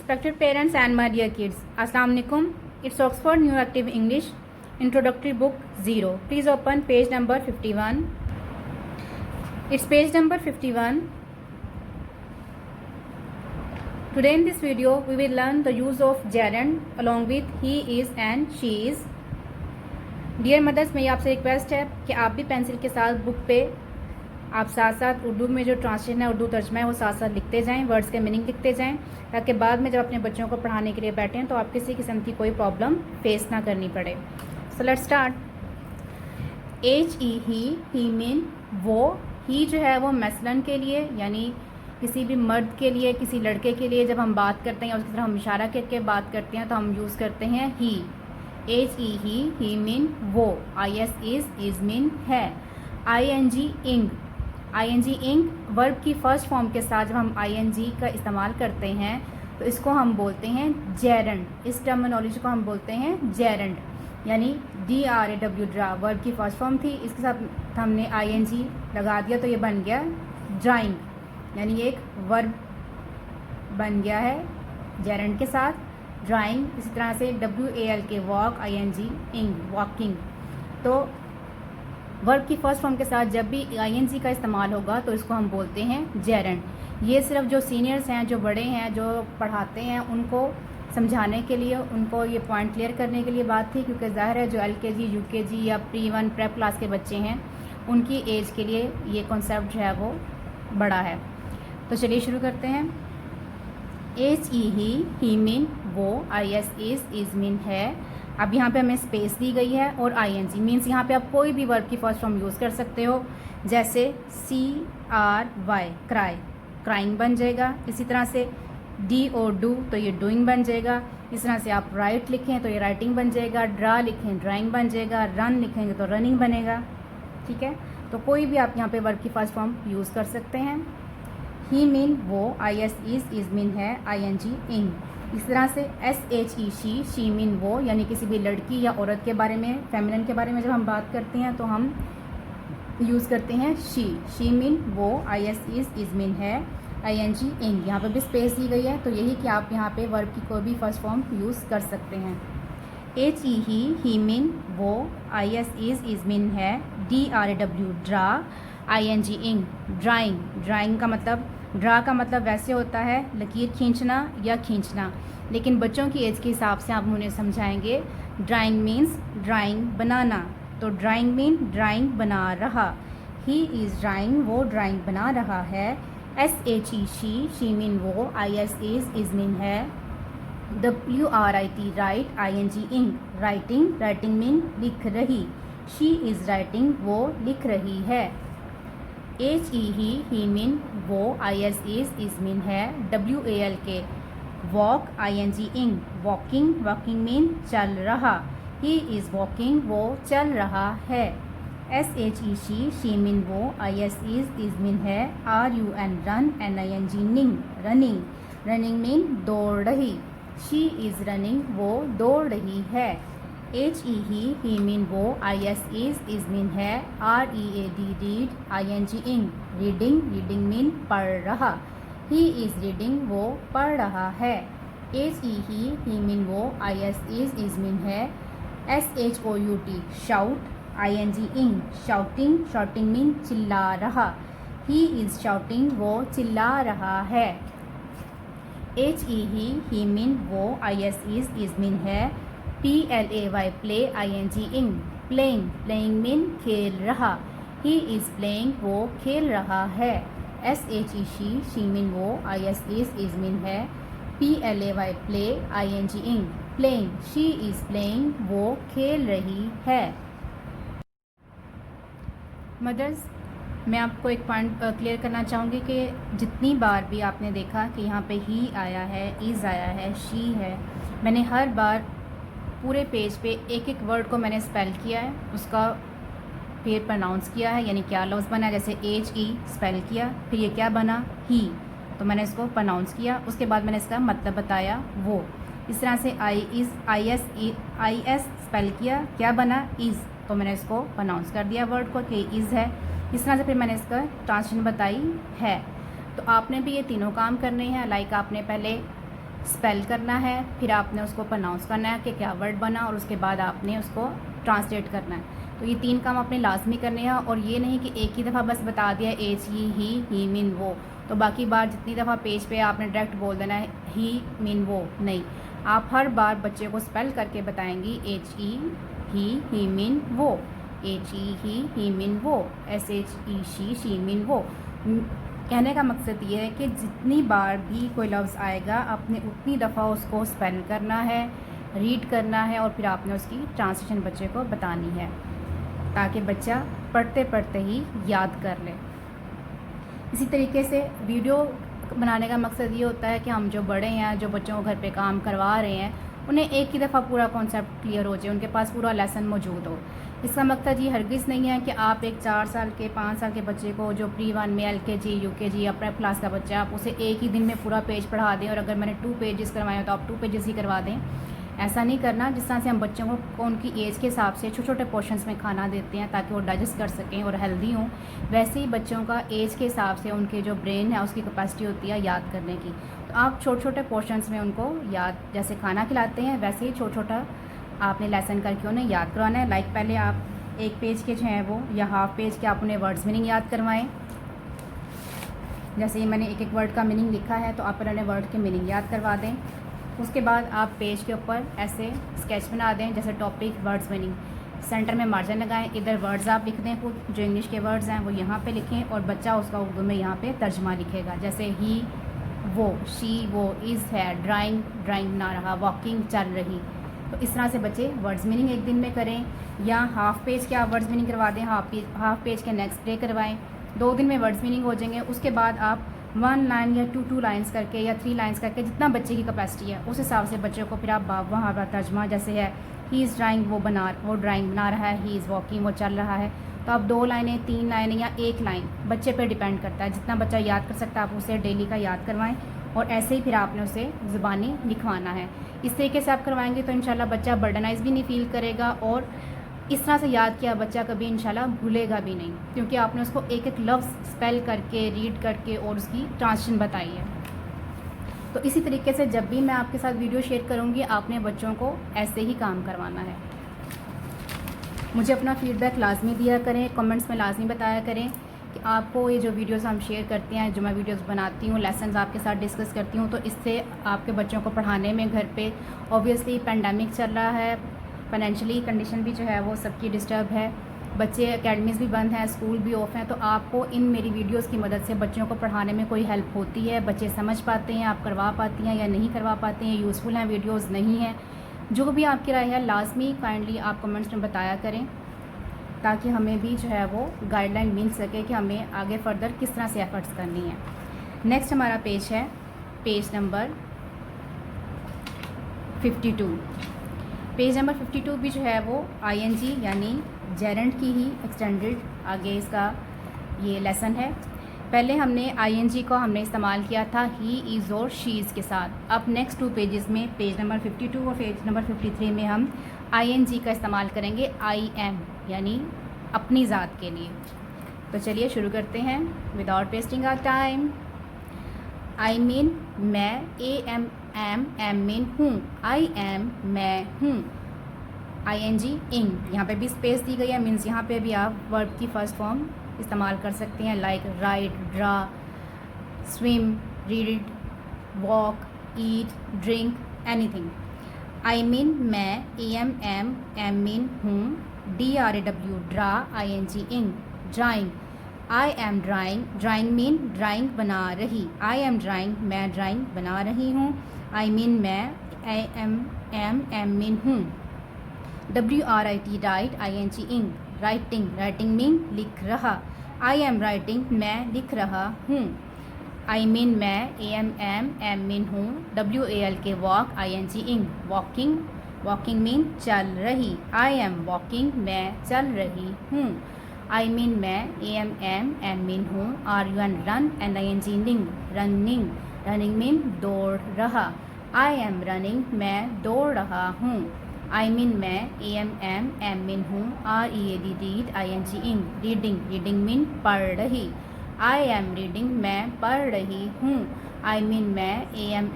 Respected parents and my dear kids, Assalamu alaikum. It's Oxford New Active English Introductory Book 0. Please open page number 51. It's page number 51. Today in this video, we will learn the use of gerund along with he is and she is. Dear mothers, मेरी आपसे request है कि आप भी pencil के साथ book पे आप साथ साथ उर्दू में जो ट्रांसलेशन है, उर्दू तर्जमा है, वो साथ साथ लिखते जाएं, वर्ड्स के मीनिंग लिखते जाएं, ताकि बाद में जब अपने बच्चों को पढ़ाने के लिए बैठें तो आप किसी किस्म की कोई प्रॉब्लम फेस ना करनी पड़े. So let's start. H E he mean वो. ही जो है वो मसलन के लिए, यानी किसी भी मर्द के लिए, किसी लड़के के लिए जब हम बात करते हैं या उसकी तरफ हम इशारा करके बात करते हैं तो हम यूज़ करते हैं ही. एच ई ही मीन वो. आई एस इज मीन है. आई एन जी इंग. आई एन जी इंग वर्ब की फर्स्ट फॉर्म के साथ जब हम आई एन जी का इस्तेमाल करते हैं तो इसको हम बोलते हैं जेरंड. इस टर्मिनोलॉजी को हम बोलते हैं जेरंड, यानी D R A W draw verb की फर्स्ट फॉर्म थी, इसके साथ हमने आई एन जी लगा दिया तो ये बन गया ड्राइंग, यानी एक वर्ब बन गया है जेरंड के साथ ड्राइंग. इसी तरह से डब्ल्यू ए एल के वॉक, आई एन जी इंग वॉकिंग. तो वर्ब की फर्स्ट फॉर्म के साथ जब भी आई एन जी का इस्तेमाल होगा तो इसको हम बोलते हैं जेरंड. ये सिर्फ जो सीनियर्स हैं, जो बड़े हैं, जो पढ़ाते हैं, उनको समझाने के लिए, उनको ये पॉइंट क्लियर करने के लिए बात थी, क्योंकि ज़ाहिर है जो एल के जी, यू के जी या प्री वन प्रेप क्लास के बच्चे हैं उनकी एज के लिए ये कॉन्सेप्ट जो है वो बड़ा है. तो चलिए शुरू करते हैं. एच ई ही मीन वो. आई एस इज मीन है. अब यहाँ पे हमें स्पेस दी गई है और आई एन जी मीन्स यहाँ पे आप कोई भी वर्ब की फर्स्ट फॉर्म यूज़ कर सकते हो, जैसे C R Y cry, crying बन जाएगा. इसी तरह से डी ओ डू तो ये डूइंग बन जाएगा. इस तरह से आप राइट लिखें तो ये राइटिंग बन जाएगा. ड्रा लिखें ड्राइंग बन जाएगा. रन लिखेंगे तो रनिंग बनेगा. ठीक है, तो कोई भी आप यहाँ पे वर्ब की फर्स्ट फॉर्म यूज़ कर सकते हैं. ही मीन वो. आई एस इज मीन है. आई एन जी इंग. इस तरह से S H E she mean वो, यानी किसी भी लड़की या औरत के बारे में, फेमिनिन के बारे में जब हम बात करते हैं तो हम यूज़ करते हैं शी मीन वो. आई एस इज मीन है. आई एन जी इंग. यहाँ पर भी स्पेस दी गई है तो यही कि आप यहाँ पे वर्ब की कोई भी फर्स्ट फॉर्म यूज़ कर सकते हैं. एच ई ही मीन वो. आई एस इज मीन है. D R A W draw. I N G ing drawing. Drawing का मतलब, ड्रा का मतलब वैसे होता है लकीर खींचना या खींचना, लेकिन बच्चों की एज के हिसाब से आप उन्हें समझाएंगे. ड्राइंग मीन्स ड्राइंग बनाना, तो ड्राइंग मीन ड्राइंग बना रहा. ही इज़ ड्राइंग वो ड्राइंग बना रहा है. S H E she mean वो. आई एस इज मीन है. W R I T write. I N G ing writing. Writing mean लिख रही. शी इज़ राइटिंग वो लिख रही है. एच ई ही मीन वो. आई एस इज मीन है. डब्ल्यू ए एल के वॉक. आई एन जी इंग वॉकिंग. वॉकिंग मीन चल रहा. ही इज़ वॉकिंग वो चल रहा है. S H E she mean वो. आई एस इज मीन है. R U N run. N I N G ning running. Running mean दौड़ रही. शी इज़ रनिंग वो दौड़ रही है. एच ई ही मीन वो. आई एस इज मीन है. R E A D read. I N G ing reading. Reading mean पढ़ रहा. ही इज़ रीडिंग वो पढ़ रहा है. एच ई ही मीन वो. आई एस इज मीन है. S H O U T shout. I N G ing shouting. Shouting mean चिल्ला रहा. ही इज़ शाउटिंग वो चिल्ला रहा है. एच ई ही मीन वो. आई एस इज मीन है. P L A Y play. I N G ing playing. Playing mean खेल रहा. ही इज़ प्लेइंग वो खेल रहा है. S H E she mean वो. आई एस इज मीन है. P L A Y play. I N G ing playing. She is playing वो खेल रही है. मदर्स, मैं आपको एक पॉइंट क्लियर करना चाहूँगी कि जितनी बार भी आपने देखा कि यहाँ पे ही आया है, इज़ आया है, शी है, मैंने हर बार पूरे पेज पे एक एक वर्ड को मैंने स्पेल किया है, उसका फिर प्रोनाउंस किया है, यानी क्या लफ्ज़ बना. जैसे एच ई स्पेल किया, फिर ये क्या बना ही, तो मैंने इसको प्रोनाउंस किया. उसके बाद मैंने इसका मतलब बताया वो. इस तरह से आई एस स्पेल किया, क्या बना इज़, तो मैंने इसको प्रोनाउंस कर दिया वर्ड को कि इज़ है. इस तरह से फिर मैंने इसका ट्रांसलेशन बताई है. तो आपने भी ये तीनों काम करने हैं. लाइक आपने पहले स्पेल करना है, फिर आपने उसको प्रोनाउंस करना है कि क्या वर्ड बना, और उसके बाद आपने उसको ट्रांसलेट करना है। तो ये 3 काम आपने लाजमी करने हैं, और ये नहीं कि एक ही दफ़ा बस बता दिया एच ही मीन वो, तो बाकी बार जितनी दफ़ा पेज पे आपने डायरेक्ट बोल देना है ही मीन वो नहीं। आप हर बार बच्चे को स्पेल करके बताएंगी एच ई ही मीन वो, एच ई ही मीन वो, S H E she mean वो। कहने का मकसद ये है कि जितनी बार भी कोई लफ्ज़ आएगा आपने उतनी दफ़ा उसको स्पेल करना है, रीड करना है, और फिर आपने उसकी ट्रांसलेशन बच्चे को बतानी है, ताकि बच्चा पढ़ते पढ़ते ही याद कर ले। इसी तरीके से वीडियो बनाने का मकसद ये होता है कि हम जो बड़े हैं, जो बच्चों को घर पे काम करवा रहे हैं, उन्हें एक ही दफ़ा पूरा कॉन्सेप्ट क्लियर हो जाए, उनके पास पूरा लेसन मौजूद हो। इसका मकसद ये हरगिज़ नहीं है कि आप एक 4 साल के 5 साल के बच्चे को जो प्री-1 में LKG UKG या प्रेप क्लास का बच्चा, आप उसे एक ही दिन में पूरा पेज पढ़ा दें, और अगर मैंने 2 पेजेस करवाए तो आप 2 पेजेस ही करवा दें। ऐसा नहीं करना। जिस तरह से हम बच्चों को उनकी एज के हिसाब से छोटे छोटे पोर्शंस में खाना देते हैं ताकि वो डाइजेस्ट कर सकें और हेल्दी हों, वैसे ही बच्चों का एज के हिसाब से उनके जो ब्रेन है उसकी कैपेसिटी होती है याद करने की। तो आप छोटे छोटे पोर्शंस में उनको याद, जैसे खाना खिलाते हैं वैसे ही छोटा छोटा आपने लेसन करके उन्हें याद करवाना है। लाइक पहले आप एक पेज के जो हैं वो या हाफ पेज के आप उन्हें वर्ड्स मीनिंग याद करवाएं। जैसे ये मैंने एक एक वर्ड का मीनिंग लिखा है तो आप उन्हें वर्ड के मीनिंग याद करवा दें। उसके बाद आप पेज के ऊपर ऐसे स्केच बना दें, जैसे टॉपिक वर्ड्स मीनिंग, सेंटर में मार्जिन लगाएं, इधर वर्ड्स आप लिख दें, कुछ जो इंग्लिश के वर्ड्स हैं वो यहाँ पे लिखें और बच्चा उसका उर्दू में यहाँ पे तर्जमा लिखेगा। जैसे ही वो, शी वो, इज़ है, ड्राइंग ड्राइंग बना रहा, वॉकिंग चल रही। तो इस तरह से बच्चे वर्ड्स मीनिंग एक दिन में करें, या हाफ़ पेज के आप वर्ड्स मीनिंग करवा दें, हाफ़ पेज के नेक्स्ट डे करवाएं। 2 दिन में वर्ड्स मीनिंग हो जाएंगे। उसके बाद आप 1 लाइन या 2 लाइन्स करके या 3 लाइन्स करके, जितना बच्चे की कैपेसिटी है उस हिसाब से बच्चों को फिर आप वहाँ पर तर्जमा, जैसे है ही इज़ ड्राइंग, वो ड्राइंग बना रहा है, ही इज़ वॉकिंग वो चल रहा है, तो आप 2 लाइनें 3 लाइनें या 1 लाइन बच्चे पर डिपेंड करता है, जितना बच्चा याद कर सकता है आप उसे डेली का याद करवाएं। और ऐसे ही फिर आपने उसे ज़ुबानी लिखवाना है। इस तरीके से आप करवाएंगे तो इंशाल्लाह बच्चा बर्डनाइज भी नहीं फील करेगा, और इस तरह से याद किया बच्चा कभी इंशाल्लाह भूलेगा भी नहीं, क्योंकि आपने उसको एक एक लफ्ज़ स्पेल करके, रीड करके और उसकी ट्रांसलेशन बताई है। तो इसी तरीके से जब भी मैं आपके साथ वीडियो शेयर करूँगी आपने बच्चों को ऐसे ही काम करवाना है। मुझे अपना फीडबैक लाजमी दिया करें, कमेंट्स में लाजमी बताया करें कि आपको ये जो वीडियोस हम शेयर करते हैं, जो मैं वीडियोस बनाती हूँ, लेसन्स आपके साथ डिस्कस करती हूँ, तो इससे आपके बच्चों को पढ़ाने में घर पे ऑब्वियसली पेंडेमिक चल रहा है, फाइनेंशियली कंडीशन भी जो है वो सबकी डिस्टर्ब है, बच्चे एकेडमीज़ भी बंद हैं, स्कूल भी ऑफ हैं, तो आपको इन मेरी वीडियोस की मदद से बच्चों को पढ़ाने में कोई हेल्प होती है, बच्चे समझ पाते हैं, आप करवा पाती हैं या नहीं करवा पाते हैं, यूज़फुल हैं वीडियोस नहीं हैं, जो भी आपकी राय है लाजमी काइंडली आप कमेंट्स में बताया करें, ताकि हमें भी जो है वो गाइडलाइन मिल सके कि हमें आगे फर्दर किस तरह से एफ़र्ट्स करनी है। नेक्स्ट हमारा पेज है पेज नंबर 52। पेज नंबर 52 भी जो है वो ING यानी जेरेंट की ही एक्सटेंडेड आगे इसका ये लेसन है। पहले हमने ING को हमने इस्तेमाल किया था ही, इज़ और शी इज़ के साथ। अब नेक्स्ट 2 पेजेस में पेज नंबर 52 और पेज नंबर 53 में हम ING का इस्तेमाल करेंगे I am यानी अपनी ज़ात के लिए। तो चलिए शुरू करते हैं without wasting our time. I mean मैं, am मीन हूँ, I am मैं हूँ, ING इंग, यहाँ पे भी स्पेस दी गई है, मीन्स यहाँ पे भी आप वर्ब की फर्स्ट फॉर्म इस्तेमाल कर सकते हैं, like right, draw, swim, read, walk, eat, drink, anything. I mean मैं, am मीन हूँ, DRAW ड्रा, ING इंग, drawing, I am drawing mean drawing बना रही, I am ड्राइंग मैं ड्राइंग बना रही हूँ, I मीन मैं, am मीन हूँ, WRIT राइट, ING इंग, राइटिंग मीन लिख रहा, I am राइटिंग मैं लिख रहा हूँ, I मीन मैं, am मीन हूँ, WALK वॉक, ING इंग, वॉकिंग मीन चल रही, I am वॉकिंग मैं चल रही हूँ, I मीन मैं, am मीन हूँ, RUN run, NING running mean दौड़ रहा, I am रनिंग मैं दौड़ रहा हूँ, I मीन मैं, am मीन हूँ, READ रीड, ING इंग, रीडिंग मीन पढ़ रही, आई एम रीडिंग, मैं पढ़ रही हूँ। आई मीन मैं, ए एम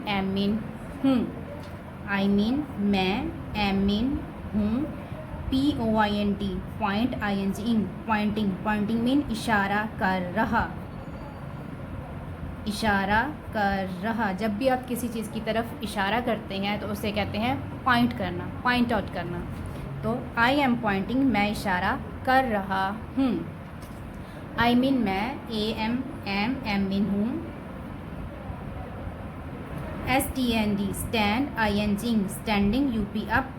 एम मीन हूँ। आई मीन मैं, एम मीन हूँ। P O I N T point, I N G ing pointing, Poynting mean इशारा कर रहा, इशारा कर रहा। जब भी आप किसी चीज़ की तरफ इशारा करते हैं तो उसे कहते हैं पॉइंट करना, पॉइंट आउट करना। तो आई एम पॉइंटिंग, मैं इशारा कर रहा हूँ। आई मीन मैं, ए एम मीन हूँ। S T N D stand, I N G standing, U P up,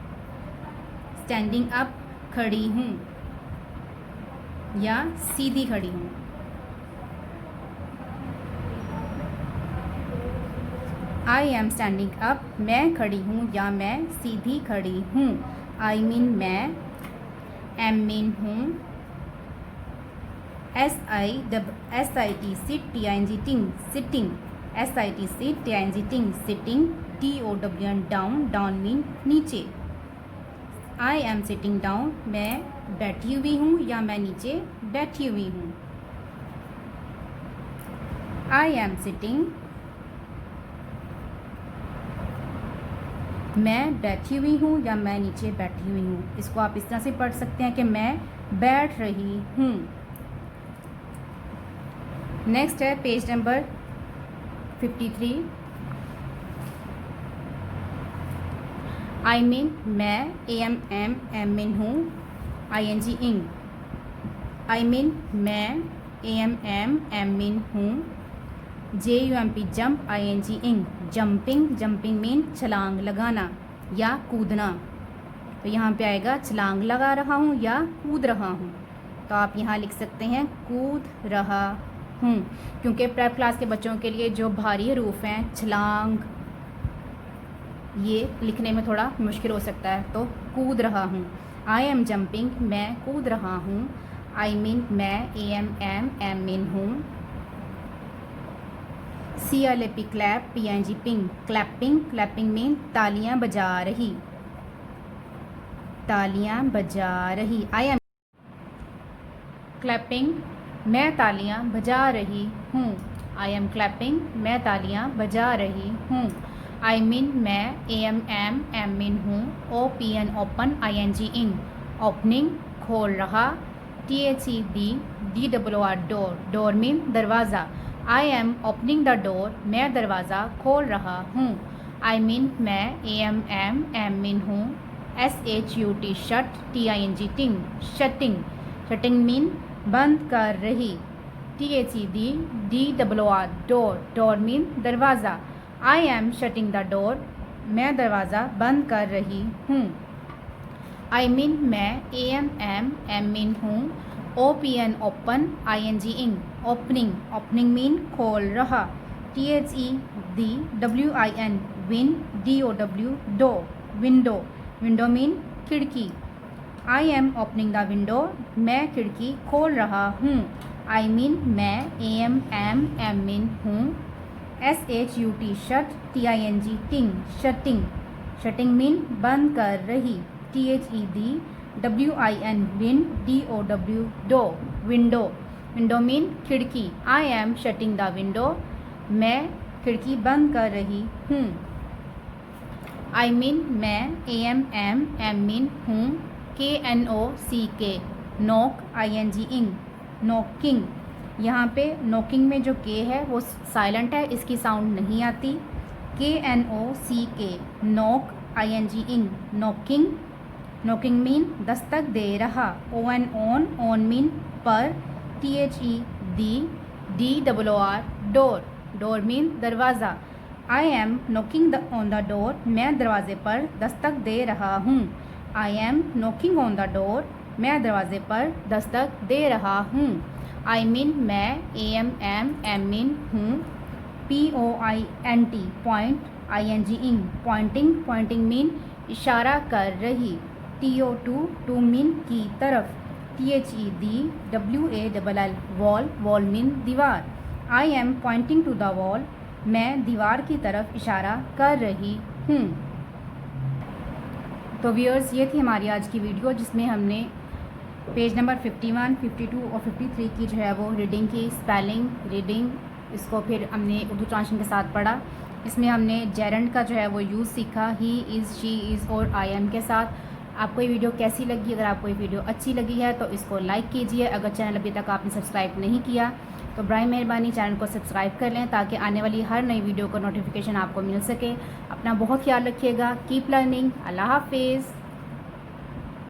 standing up खड़ी हूँ या सीधी खड़ी हूँ। आई एम स्टैंडिंग अप, मैं खड़ी हूँ या मैं सीधी खड़ी हूँ। आई मीन मैं, एम मीन हूँ। S I T sit, T I N G ting sitting, S I T sit, T I N G ting sitting, D O W N down, down mean नीचे। I am sitting down, मैं बैठी हुई हूँ या मैं नीचे बैठी हुई हूँ। आई एम सिटिंग, मैं बैठी हुई हूँ या मैं नीचे बैठी हुई हूँ। इसको आप इस तरह से पढ़ सकते हैं कि मैं बैठ रही हूँ। नेक्स्ट है पेज नंबर 53। आई मीन मैं, ए एम मीन हूँ, आई एन जी इंग। आई मीन मैं, ए एम मीन हूँ। J U M P jump, I N G ing jumping, jumping mean छलांग लगाना या कूदना। तो यहाँ पे आएगा छलांग लगा रहा हूँ या कूद रहा हूँ। तो आप यहाँ लिख सकते हैं कूद रहा हूँ, क्योंकि प्रेप क्लास के बच्चों के लिए जो भारी हरूफ हैं छलांग, ये लिखने में थोड़ा मुश्किल हो सकता है। तो कूद रहा हूँ। आई एम जंपिंग, मैं कूद रहा हूँ। आई मीन मैं, ए एम मीन हूँ। C L A P clap, P N G ping clapping, clapping mean तालियां बजा रही, तालियां बजा रही। आई एम क्लैपिंग, मैं तालियां बजा रही हूँ। आई एम क्लैपिंग, मैं तालियां बजा रही हूँ। आई मीन मैं, ए एम मीन हूँ। O P N open, I N G ing opening खोल रहा। T H E D W R door, door mean दरवाज़ा। I am opening the door, मैं दरवाज़ा खोल रहा हूँ। आई मीन मैं, ए एम मीन हूँ। S H U T shut, T I N G ting shutting, shutting mean बंद कर रही। T H E D W R door, door mean दरवाज़ा। I am shutting the door, मैं दरवाज़ा बंद कर रही हूँ। आई मीन मैं, ए एम मीन हूँ। O P N open, I N G ing opening, opening mean खोल रहा। T H E D W I N win, D O W dow window, window mean खिड़की। I am opening the window, मैं खिड़की खोल रहा हूँ। I mean मैं, A M mean हूँ। S H U T shut, T I N G ting shutting, shutting mean बंद कर रही। T H E D W I N win, D O W dow window, window mean खिड़की। I am shutting the window, मैं खिड़की बंद कर रही हूँ। आई मीन मैं, ए एम मीन हूँ। के एन ओ सी के नॉक, आई एन जी इंग नॉकिंग। यहाँ पे नॉकिंग में जो के है वो साइलेंट है, इसकी साउंड नहीं आती। के एन ओ सी के नॉक, आई एन जी इंग नॉकिंग, नॉकिंग मीन दस्तक दे रहा। ओ एन ऑन मीन पर। T H E D W R door, door mean दरवाज़ा। I am knocking on the door, मैं दरवाजे पर दस्तक दे रहा हूँ। I am knocking on the door, मैं दरवाजे पर दस्तक दे रहा हूँ। आई मीन मैं, ए एम मीन हूँ। P O I N T point, I N G ing pointing, Poynting mean इशारा कर रही। टी ओ टू मीन की तरफ। T H E D W A double L wall, wall mean दीवार। I am pointing to the wall, मैं दीवार की तरफ इशारा कर रही हूँ। तो व्यूअर्स, ये थी हमारी आज की वीडियो जिसमें हमने पेज नंबर 51, 52 और 53 की जो है वो रीडिंग की स्पेलिंग, रीडिंग, इसको फिर हमने उर्दू ट्रांसलेशन के साथ पढ़ा। इसमें हमने जेरेंड का जो है वो यूज़ सीखा, ही इज़, शी इज़ और आई एम के साथ। आपको ये वीडियो कैसी लगी? अगर आपको ये वीडियो अच्छी लगी है तो इसको लाइक कीजिए। अगर चैनल अभी तक आपने सब्सक्राइब नहीं किया तो बराए मेहरबानी चैनल को सब्सक्राइब कर लें ताकि आने वाली हर नई वीडियो का नोटिफिकेशन आपको मिल सके। अपना बहुत ख्याल रखिएगा। Keep learning. अल्लाह हाफिज़।